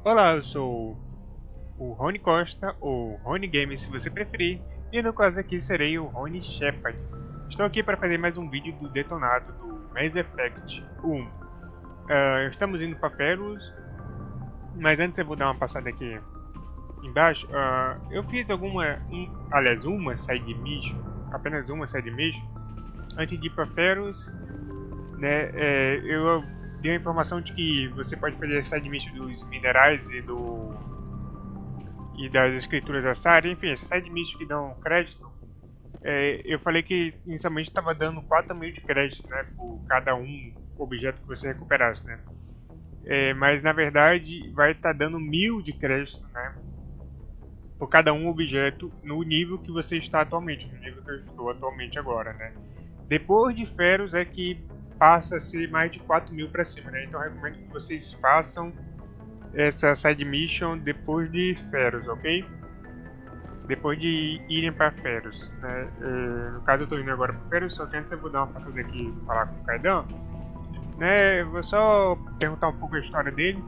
Olá, eu sou o Roni Costa, ou Roni Games se você preferir, e no caso aqui serei o Roni Shepard. Estou aqui para fazer mais um vídeo do detonado do Mass Effect 1. Estamos indo para Feros, mas antes eu vou dar uma passada aqui embaixo. Eu fiz uma side mission, apenas uma side mission, antes de ir para Feros, né? Eu dei a informação de que você pode fazer a side mission dos minerais e das escrituras da Sarah, enfim, essas side missions que dão crédito. Eu falei que inicialmente estava dando 4.000 de crédito, né, por cada objeto que você recuperasse, né. Mas na verdade vai estar dando 1.000 de crédito, né, por cada objeto no nível que você está atualmente, no nível que eu estou atualmente agora, né. Depois de Feros é que passa a ser mais de 4.000 para cima, né. Então eu recomendo que vocês façam essa side mission depois de Feros, ok? Depois de irem para Feros, né? No caso eu estou indo agora para Feros, só que antes eu vou dar uma passada aqui e falar com o Kaidan, né? Eu vou só perguntar um pouco a história dele,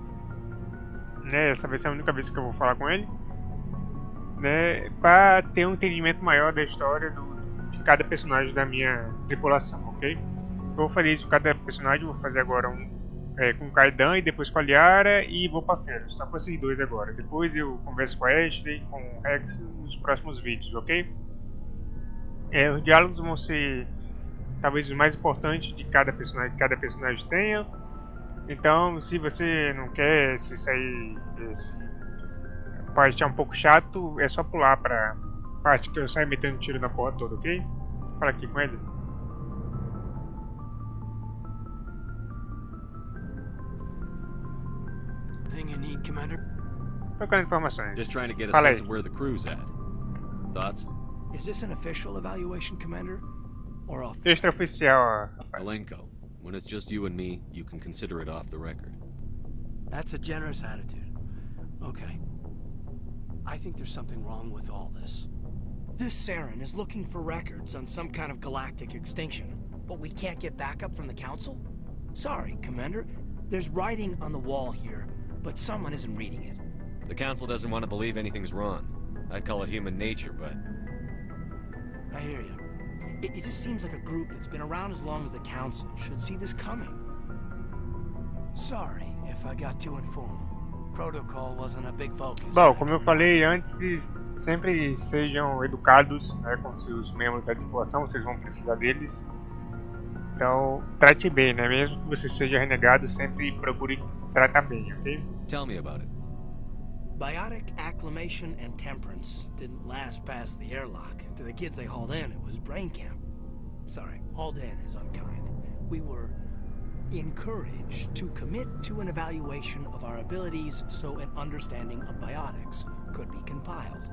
né? Essa vai ser a única vez que eu vou falar com ele, né? Para ter um entendimento maior da história de cada personagem da minha tripulação, ok? Eu vou fazer isso com cada personagem, vou fazer agora com o Kaidan e depois com a Liara e vou para Feros. Tá com esses dois agora. Depois eu converso com a Ashley, com o Rex nos próximos vídeos, ok? Os diálogos vão ser talvez os mais importantes de cada personagem que cada personagem tenha. Então, se você não quer se sair desse parte é um pouco chato, é só pular pra parte que eu saio metendo tiro na porra toda, ok? Fala aqui com ele. Thing you need, Commander? Trocando informações. Just trying to get a Fala aí. sense of where the crew's at. Thoughts? Is this an official evaluation, Commander? Or off the... Extraoficial, rapaz. Malenko, when it's just you and me, you can consider it off the record. That's a generous attitude. Okay. I think there's something wrong with all this. This Saren is looking for records on some kind of galactic extinction, but we can't get backup from the Council? Sorry, Commander. There's writing on the wall here, but someone isn't reading it. The Council doesn't want to believe anything's wrong. I'd call it human nature, but... I hear you. It just seems like a group that's been around as long as the Council should see this coming. Sorry if I got too informal. Protocol wasn't a big focus. Bom, como eu falei antes, sempre sejam educados, né, com seus membros da tripulação, vocês vão precisar deles. Então, trate bem, né? Mesmo que você seja renegado, sempre procure tratar bem, ok? Tell me about it. Biotic acclimation and temperance didn't last past the airlock. To the kids they hauled in, it was brain camp. Sorry, hauled in is unkind. We were encouraged to commit to an evaluation of our abilities so an understanding of biotics could be compiled.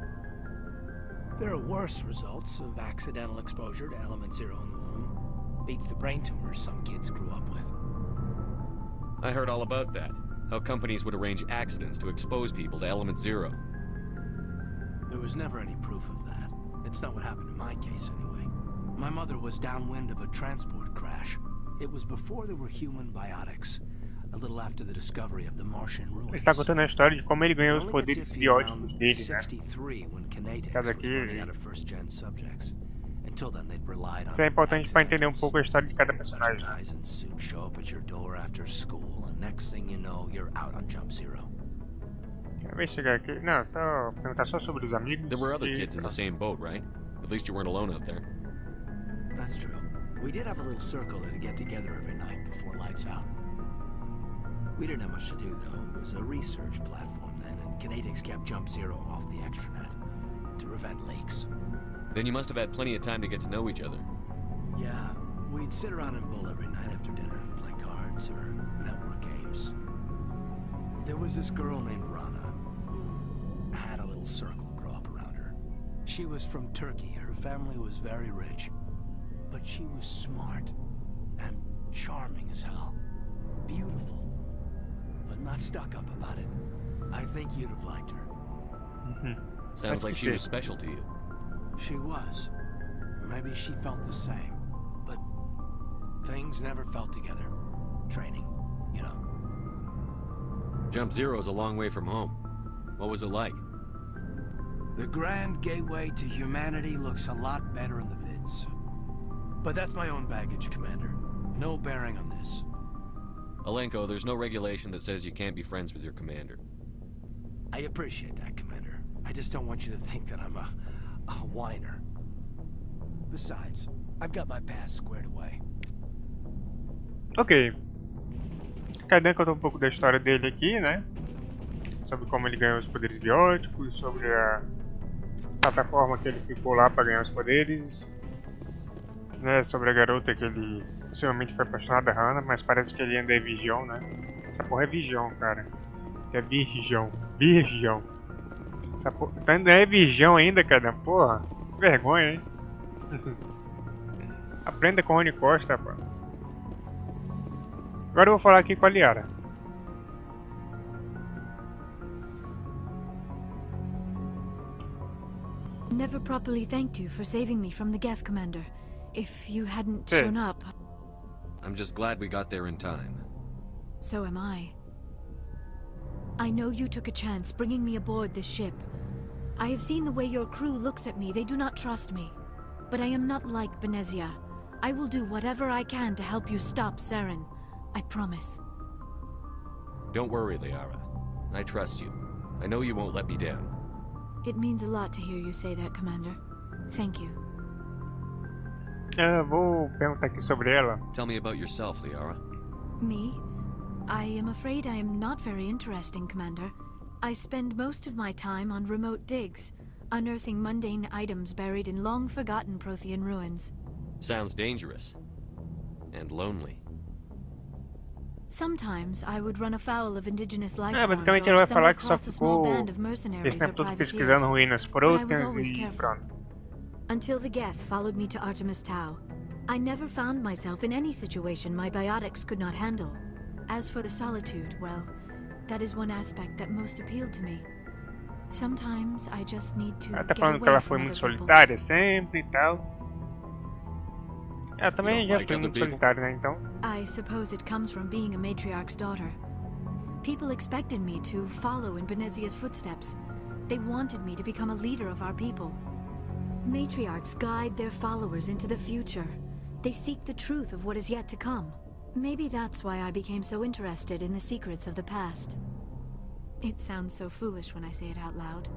There are worse results of accidental exposure to element 0 in the womb. Beats the brain tumors some kids grew up with. I heard all about that. How companies would arrange accidents to expose people to element 0. There was never any proof of that. It's not what happened in my case, anyway. My mother was downwind of a transport crash. It was before there were human biotics. A little after the discovery of the Martian ruins. Ele está contando a história de como ele ganhou os poderes bióticos dele, né? 63 when Planeta Cada was running aqui. out of first-gen subjects. Until then, they'd relied on Isso é importante para entender um pouco a história de cada A bunch of personagem. guys in suits show up at your door after school, and next thing you know, you're out on Jump Zero. Vai chegar aqui. Não, só perguntar só sobre os amigos. There were other e kids in the pronto. same boat, right? At least you weren't alone out there. That's true. We did have a little circle that'd get together every night before lights out. We didn't have much to do, though. It was a research platform then, and Kinetics kept Jump Zero off the extranet to prevent leaks. Then you must have had plenty of time to get to know each other. Yeah, we'd sit around and bull every night after dinner, play cards or network games. There was this girl named Rana who had a little circle grow up around her. She was from Turkey. Her family was very rich, but she was smart and charming as hell. Beautiful, but not stuck up about it. I think you'd have liked her. Sounds like she was special to you. She was. Maybe she felt the same. But things never felt together. Training, you know. Jump Zero's a long way from home. What was it like? The grand gateway to humanity looks a lot better in the vids. But that's my own baggage, Commander. No bearing on this. Alenko, there's no regulation that says you can't be friends with your commander. I appreciate that, Commander. I just don't want you to think that I'm a whiner. Besides, I've got my past squared away. Ok. Cadê contou um pouco da história dele aqui, né? Sobre como ele ganhou os poderes bióticos, sobre a plataforma que ele ficou lá para ganhar os poderes, né? Sobre a garota que ele possivelmente foi apaixonado, a Hannah, mas parece que ele ainda é virgão, né? Essa porra é virgão, cara. É virgão. Virgão. Essa porra... Então ainda é virgão ainda, cara. Porra. Vergonha, hein? Aprenda com o Roni Costa, pô. Agora eu vou falar aqui com a Liara. Never properly thanked you for saving me from the Geth, Commander. If you hadn't shown up... I'm just glad we got there in time. So am I. I know you took a chance bringing me aboard this ship. I have seen the way your crew looks at me. They do not trust me. But I am not like Benezia. I will do whatever I can to help you stop Saren. I promise. Don't worry, Liara. I trust you. I know you won't let me down. It means a lot to hear you say that, Commander. Thank you. Vou perguntar aqui sobre ela. Tell me about yourself, Liara. Me? I am afraid I am not very interesting, Commander. I spend most of my time on remote digs, unearthing mundane items buried in long-forgotten Prothean ruins. Sounds dangerous. And lonely. Sometimes I would run afoul of indigenous life forms basicamente ele or vai stumble falar que só across a small ficou band of mercenaries esse or tempo todo privateers. pesquisando ruínas But I was Protheans always e careful. pronto. Until the Geth followed me to Artemis Tau. I never found myself in any situation my biotics could not handle. As for the solitude, well, that is one aspect that most appealed to me. Sometimes I just need to Ela tá get falando que away ela foi from muito other people. solitária sempre e tal. Ela também You don't já like foi other muito people? solitária, né? Então. I suppose it comes from being a matriarch's daughter. People expected me to follow in Benezia's footsteps. They wanted me to become a leader of our people. Matriarchs guide their followers into the future. They seek the truth of what is yet to come. Maybe that's why I became so interested in the secrets of the past. It sounds so foolish when I say it out loud.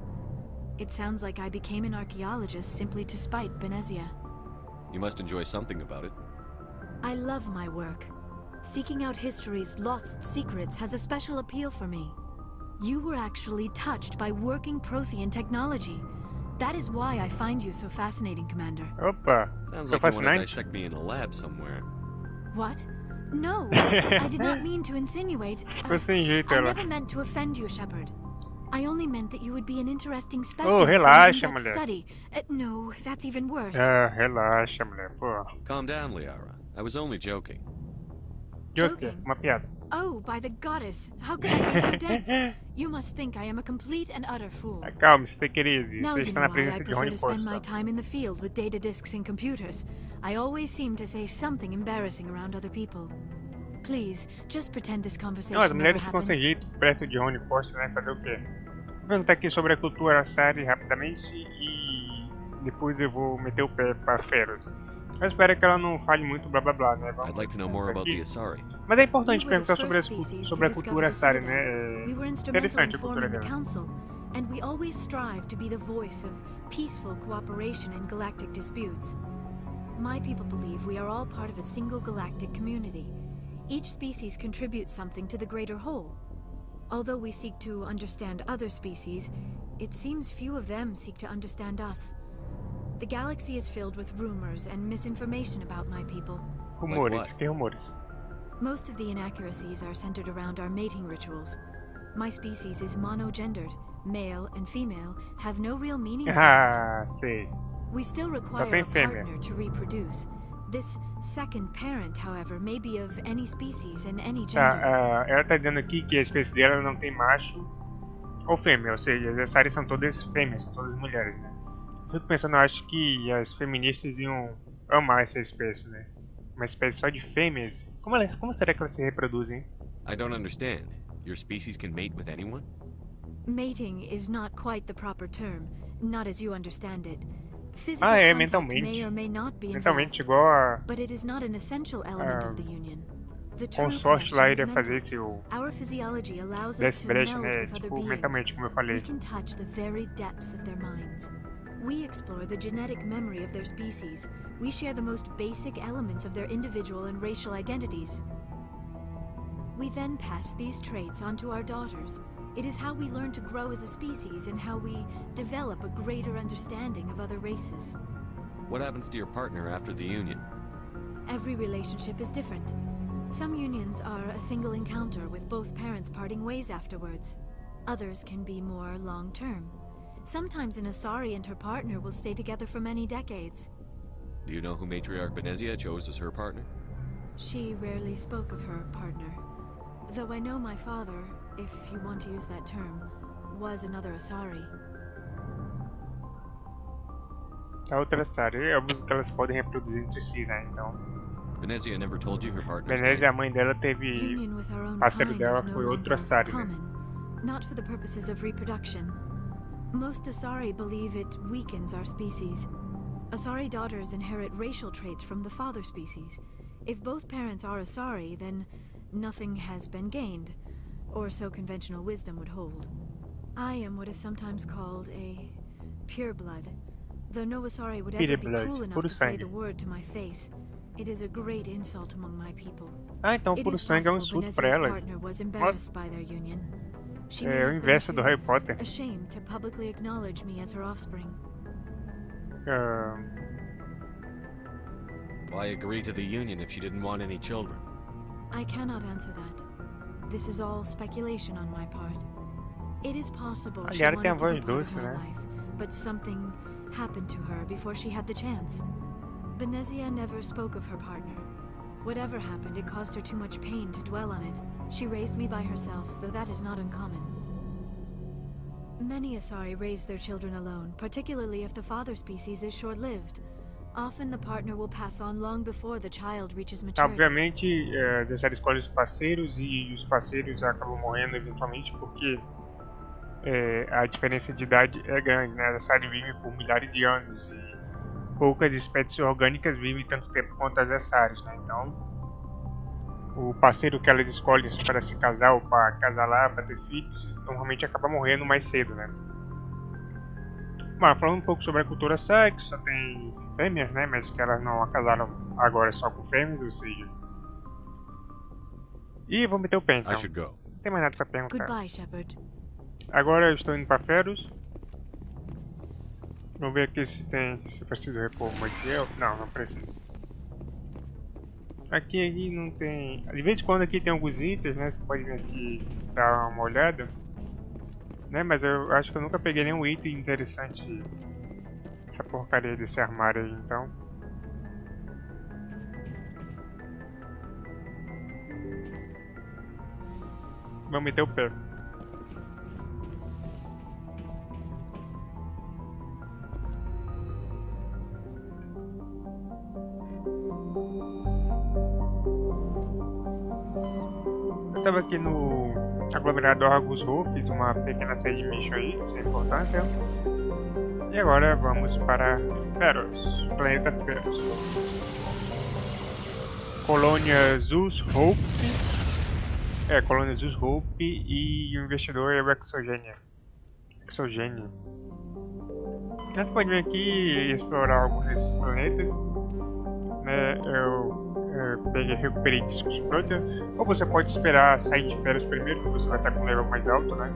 It sounds like I became an archaeologist simply to spite Benezia. You must enjoy something about it. I love my work. Seeking out history's lost secrets has a special appeal for me. You were actually touched by working Prothean technology. That is why I find you so fascinating, Commander. Opa! Sounds Sou like you want to fascinante. dissect me in a lab somewhere. What? No, I did not mean to insinuate. Ficou sem jeito I ela. never meant to offend you, Shepard. I only meant that you would be an interesting Oh, specimen for an relaxa, in-depth mulher. study. No, that's even worse. Relaxa, mulher. Pô. Calm down, Liara. I was only joking. Joker, Joking? uma piada. Oh, by the goddess, how could I be so dense? You must think I am a complete and utter fool. Calme-se, querido. Now Você you está know na why I presença de prefer Roni to spend my Costa. time in the field with data disks and computers. I always seem to say something embarrassing around other people. Please, just pretend this conversation Não, as never mulheres ficam sem happened. jeito perto de Roni Costa, né? Fazer o quê? Vou perguntar aqui sobre a cultura Asari rapidamente e depois eu vou meter o pé para Feros. Eu espero que ela não fale muito blá blá blá, né? Vamos I'd like to know more about aqui. the Asari. Mas é importante You were the perguntar sobre, first species sobre a to cultura discover Asari, the né? Citadel. É We were instrumental interessante in a cultura forming the dela. council, and we always strive to be the voice of peaceful cooperation in galactic disputes. My people believe we are all part of a single galactic community. Each species contributes something to the greater whole. Although we seek to understand other species, it seems few of them seek to understand us. The galaxy is filled with rumors and misinformation about my people. Rumores, what? que rumores? Most of the inaccuracies are centered around our mating rituals. My species is monogendered. Male and female have no real meaning for us. Ah, sei. We still require tem a fêmea. partner to reproduce. This second parent, however, may be of any species and any gender. Tá, ela tá dizendo aqui que a espécie dela não tem macho ou fêmea, ou seja, as Asari são todas fêmeas, são todas mulheres, né? Fico pensando, eu acho que as feministas iam amar essa espécie, né? Uma espécie só de fêmeas. Como será que elas se reproduzem? I don't understand. Your species can mate with anyone? Mating is not quite the proper term, not as you understand it. Physical Ah, é, contact may mentalmente. or may not be Mentalmente, involved, igual a but it is not an essential element of the union. The true consorte connection lá is iria mental. fazer se o Our physiology allows us desse to brecha, meld né? with other Tipo, beings. mentalmente, como eu We falei. can touch the very depths of their minds. We explore the genetic memory of their species. We share the most basic elements of their individual and racial identities. We then pass these traits on to our daughters. It is how we learn to grow as a species and how we develop a greater understanding of other races. What happens to your partner after the union? Every relationship is different. Some unions are a single encounter with both parents parting ways afterwards. Others can be more long-term. Sometimes an Asari and her partner will stay together for many decades. Do you know who Matriarch Benezia chose as her partner? She rarely spoke of her partner. Though I know my father, if you want to use that term, was another Asari. A outra Asari, é óbvio que elas podem reproduzir entre si, né? Então, Benezia never told you her partner's Benezia, a name? mãe dela teve... Union with our own parceiro kind dela is no foi outro longer Asari, né? common, not for the purposes of reproduction. Most Asari believe it weakens our species. Asari daughters inherit racial traits from the father species. If both parents are Asari, then nothing has been gained, or so conventional wisdom would hold. I am what is sometimes called a pureblood, though no Asari would ever be Pureblood, cruel enough puro to say sangue. the word to my face. It is a great insult among my people. Ah, então It puro is sangue é um possible insulto pra Benezia's elas. partner was embarrassed by their union. She may É o have inverso been do Harry Potter. ashamed to publicly acknowledge me as her offspring. Ah, Why agree to the union if she didn't want any children? I cannot answer that. This is all speculation on my part. It is possible she Aliara tem a wanted to be voz part doce, of my né? life, but something happened to her before she had the chance. Benezia never spoke of her partner. Whatever happened, it caused her too much pain to dwell on it. She raised me by herself, though that is not uncommon. Many Asari raise their children alone, particularly if the father species is short-lived. Often the partner will pass on long before the child reaches maturity. Obviamente, a série escolhe os parceiros e os parceiros acabam morrendo eventualmente porque a diferença de idade é grande, né? A série vive por milhares de anos e poucas espécies orgânicas vivem tanto tempo quanto as Assaris, né? Então, o parceiro que elas escolhem para se casar ou para casalar, para ter filhos, normalmente acaba morrendo mais cedo, né? Bom, falando um pouco sobre a cultura Assari, que só tem fêmeas, né? Mas que elas não acasaram agora só com fêmeas, ou seja... E vou meter o pé, então. I should go. Não tem mais nada para perguntar. Goodbye, Shepard. Agora eu estou indo para Feros. Vamos ver aqui se preciso repor o material. Não, não preciso. Aqui não tem... De vez em quando aqui tem alguns itens, né? Você pode vir aqui dar uma olhada. Né? Mas eu acho que eu nunca peguei nenhum item interessante. Essa porcaria desse armário aí, então. Vamos meter o pé. Eu estava aqui no aglomerado Argus Row, fiz uma pequena side mission aí, sem importância. E agora vamos para Feros, Planeta Feros. Colônia Zeus Hope. Colônia Zeus Hope e o investidor é o Exogênio. Você pode vir aqui e explorar alguns desses planetas. Né? Eu recuperei discos Protean, ou você pode esperar sair de Feros primeiro, que você vai estar com um level mais alto, né?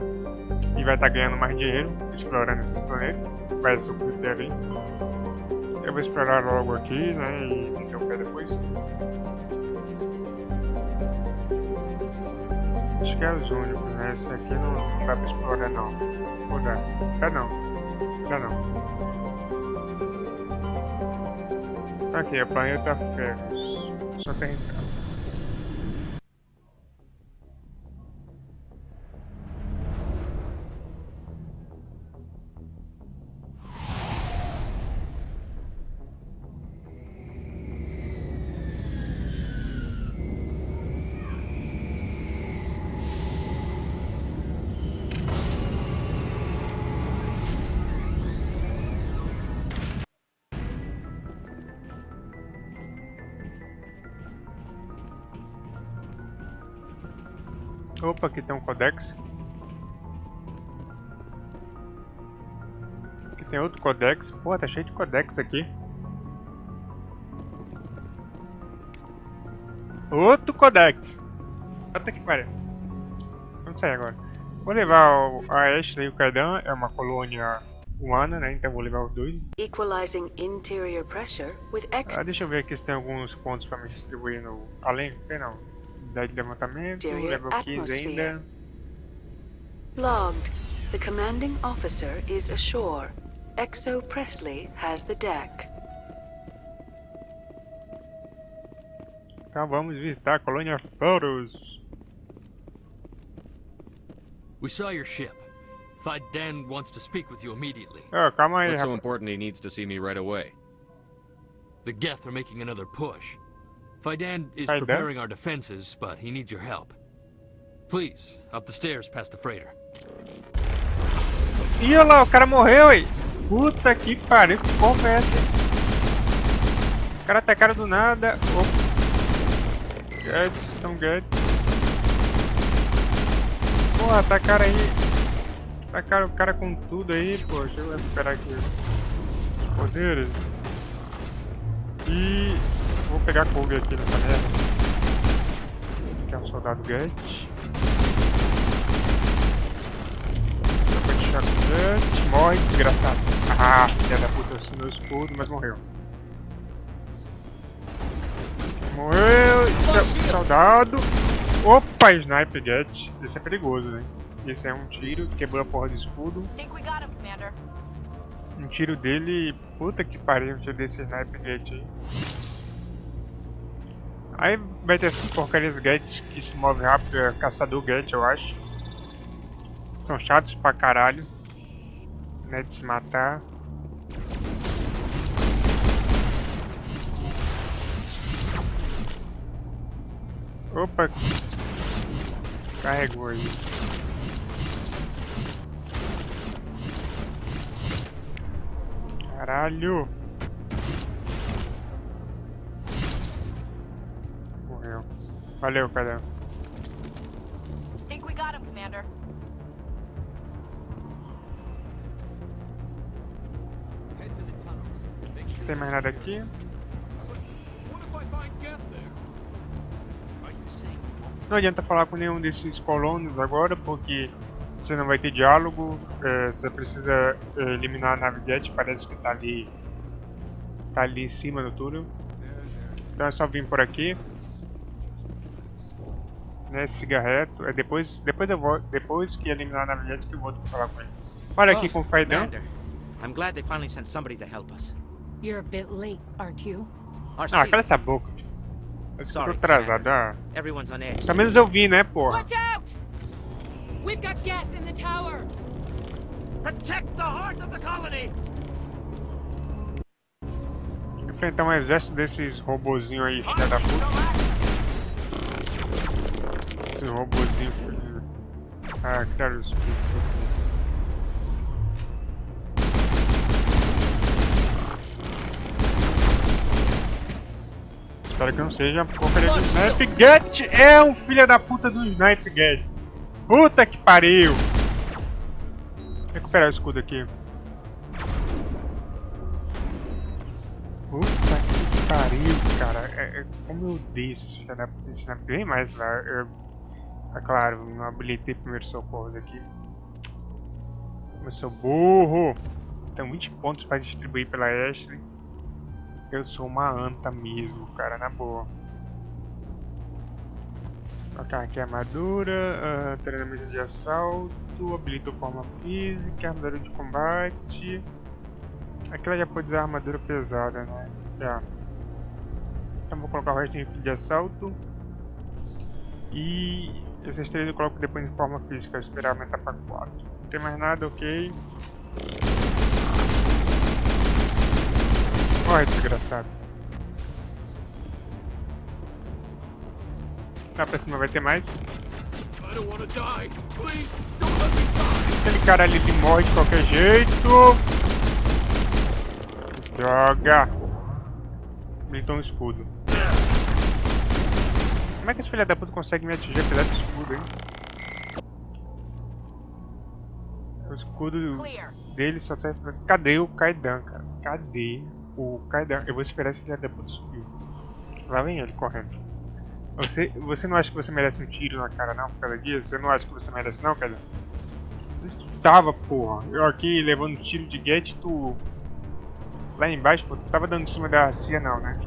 E vai estar ganhando mais dinheiro explorando esses planetas. Vai ser o critério aí. Eu vou explorar logo aqui, né? E meter o pé depois. Acho que é os únicos, né? Esse aqui não dá pra explorar não. Ou dá? Dá não. Dá não. Aqui é Planeta Feros. Só tem isso. Opa, aqui tem um codex. Aqui tem outro codex. Pô, tá cheio de codex aqui. Outro codex. Puta que pariu. Vamos sair agora. Vou levar a Ashley e o Kaidan. É uma colônia humana, né? Então vou levar os dois. Equalizing interior pressure with Deixa eu ver aqui se tem alguns pontos pra me distribuir no... Além, tem não. Unidade de levantamento, level 15 ainda. Logged. The commanding officer is ashore. Exo Presley has the deck. Então vamos visitar a colônia Feros. We saw your ship. Dan wants to speak with you immediately. Oh, calma aí, What's so rapaz. important he needs to see me right away? The Geth are making another push. Dan is Faidan? preparing our defenses, but he needs your help. Please, up the stairs past the freighter. Ih, olha lá, o cara morreu, hein? Puta que pariu, que porra é essa? O cara atacaram do nada. Opa. Guedes, são Guedes. Porra, atacaram aí. Atacaram o cara com tudo aí, pô. Deixa eu recuperar aqui os poderes. E vou pegar couve aqui nessa merda. Aqui é um soldado Guedes. Morre, desgraçado. Ah, filha da puta, assinou o escudo, mas morreu. Morreu, soldado. Opa, sniper get. Esse é perigoso, né? Esse é um tiro, quebrou a porra do escudo. Um tiro dele, puta que pariu, um tiro desse sniper get aí. Aí vai ter essas porcarias get que se move rápido, é caçador get, eu acho. São chatos pra caralho, né, de se matar. Opa, carregou aí. Caralho. Morreu. Valeu, cara. Think we got him, Commander. Não tem mais nada aqui. Não adianta falar com nenhum desses colonos agora, porque você não vai ter diálogo. Você precisa eliminar a nave jet, parece que tá ali em cima do túnel. Então é só vir por aqui. Nesse cigarreto. Depois que eliminar a nave jet que eu vou falar com ele. Olha aqui com o Faidan. I'm glad they finally sent somebody to help us. You're a bit late, aren't you? Cala essa boca. Eu tô atrasado. Everyone's on edge. Pelo menos eu vi, né, porra? Watch out! We've got Geth in the tower. Protect the heart of the colony. Enfrentar um exército desses robozinhos aí, filha da puta. Esses robozinhos. Claro, os pixels. Espero que não seja porcaria do Snipe Get. É um filho da puta do Snipe Get. Puta que pariu. Recuperar o escudo aqui. Puta que pariu, cara. Como eu odeio esses filhos da puta de Snipe. Bem mais lá. Claro, não habilitei primeiro socorros aqui. Eu sou burro. Tem 20 pontos para distribuir pela Ashley. Eu sou uma anta mesmo, cara, na boa. Colocar aqui a armadura, treinamento de assalto, habilitou forma física, armadura de combate. Aqui ela já pode usar armadura pesada, né? Já. Então vou colocar o resto em rifle de assalto. E esses três eu coloco depois em forma física, esperar aumentar para 4. Não tem mais nada, ok. Olha, desgraçado. Lá pra cima vai ter mais. Aquele cara ali ele morre de qualquer jeito. Droga. Habilitou um escudo. Como é que esse filho da puta consegue me atingir apesar do escudo, hein? escudo Clear. dele só serve pra... Cadê o Kaidan, cara? Cadê o Kaidan? Eu vou esperar esse filho da puta subir. Lá vem ele correndo. Você não acha que você merece um tiro na cara não por causa disso? Você não acha que você merece não, Kaidan? Tu tava, porra. Eu aqui levando tiro de get, tu... Lá embaixo, pô, tu tava dando em cima da Cia não, né?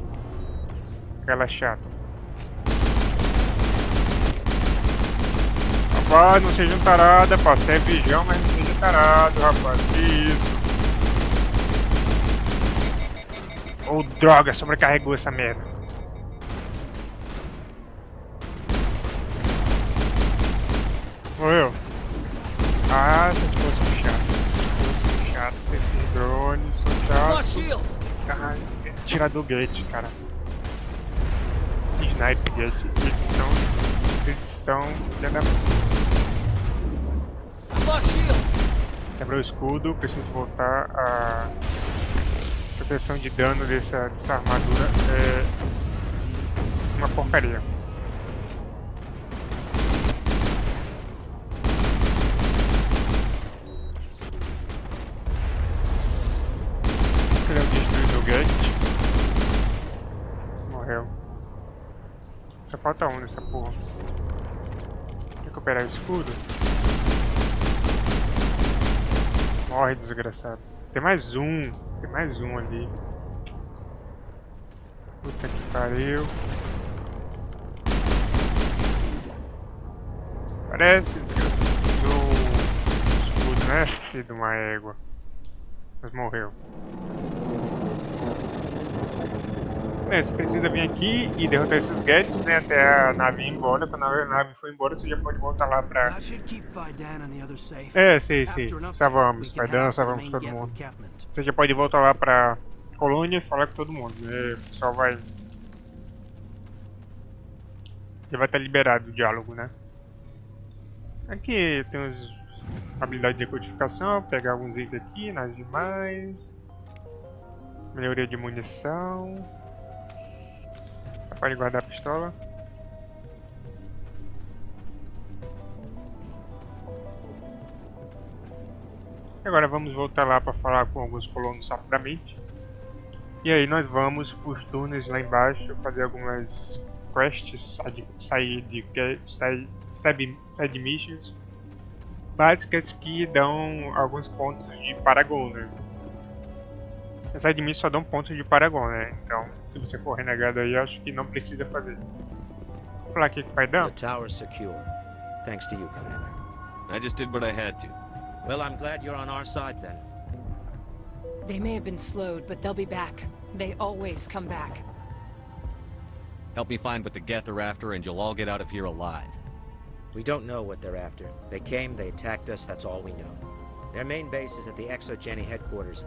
Aquela chata. Rapaz, não seja um tarado, pá. Você é bijão, mas não seja tarado, rapaz. Que isso? Oh, droga, sobrecarregou essa merda. Morreu. Ah, essas coisas são chatas. Essas coisas são chatas. Esses drones são chatos. Ah, tirador gate, cara. Sniper gate. Eles são... Quebrou o escudo, preciso voltar. A proteção de dano dessa armadura é uma porcaria. Ele é um destruidor gadget. Morreu. Só falta um nessa porra. Recuperar o escudo. Morre, desgraçado. Tem mais um ali. Puta que pariu. Parece desgraçado do escudo, né? Filho de uma égua. Mas morreu. Você precisa vir aqui e derrotar esses gadgets, né? Até a nave ir embora. Quando a nave for embora, você já pode voltar lá pra... Sei. Salvamos, salvamos todo mundo. Você já pode voltar lá pra colônia e falar com todo mundo. O pessoal vai... Já vai estar liberado o diálogo, né? Aqui tem habilidade de codificação. Pegar alguns itens aqui, nas demais. Melhoria de munição. Pode guardar a pistola. Agora vamos voltar lá para falar com alguns colonos rapidamente. E aí nós vamos para os túneis lá embaixo fazer algumas quests, side missions básicas que dão alguns pontos de Paragon, né? As side missions só dão pontos de Paragon, né? Então, se você for renegado aí, acho que não precisa fazer. Vou falar aqui com o pai dão. The tower's secure. Thanks to you, Commander. I just did what I had to. Well, I'm glad you're on our side then. They may have been slowed, but they'll be back. They always come back. Help me find what the Geth are after and you'll all get out of here alive. We don't know what they're after. They came, they attacked us, that's all we know. Their main base is at the ExoGeni headquarters.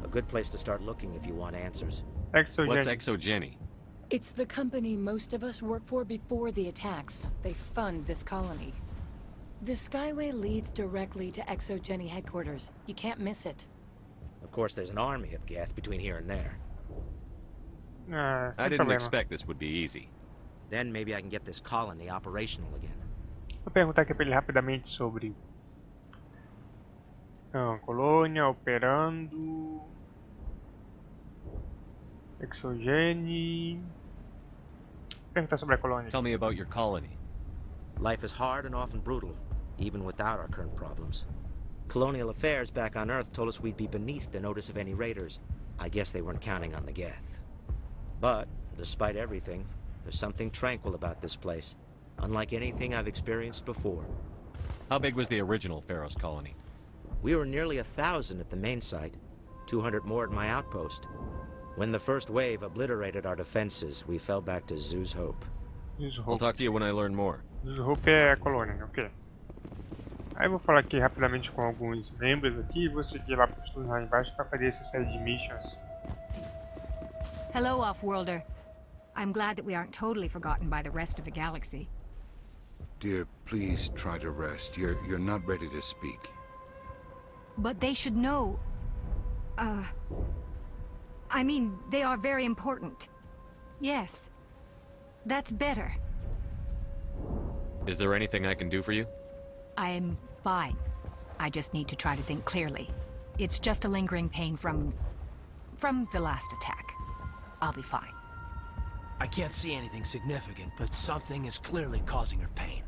A good place to start looking if you want answers. What's ExoGeni? It's the company most of us work for before the attacks. They fund this colony. The Skyway leads directly to ExoGeni headquarters. You can't miss it. Of course, there's an army of Geth between here and there. I didn't expect this would be easy. Then maybe I can get this colony operational again. Vou perguntar aqui para ele rapidamente sobre colônia, operando, ExoGeni. Perguntar sobre a colônia. Tell me about your colony. Life is hard and often brutal, even without our current problems. Colonial affairs back on Earth told us we'd be beneath the notice of any raiders. I guess they weren't counting on the Geth. But, despite everything, there's something tranquil about this place, unlike anything I've experienced before. How big was the original Feros colony? We were nearly 1,000 at the main site, 200 more at my outpost. When the first wave obliterated our defenses, we fell back to Zoo's Hope. I'll talk to you when I learn more. Zoo's Hope é a colônia, ok. Aí eu vou falar aqui rapidamente com alguns membros aqui e vou seguir lá para os turnos lá embaixo para fazer essa série de missions. Hello, Off-Worlder. I'm glad that we aren't totally forgotten by the rest of the galaxy. Dear, please try to rest. You're not ready to speak. But they should know... I mean, they are very important. Yes. That's better. Is there anything I can do for you? I'm fine. I just need to try to think clearly. It's just a lingering pain from the last attack. I'll be fine. I can't see anything significant, but something is clearly causing her pain.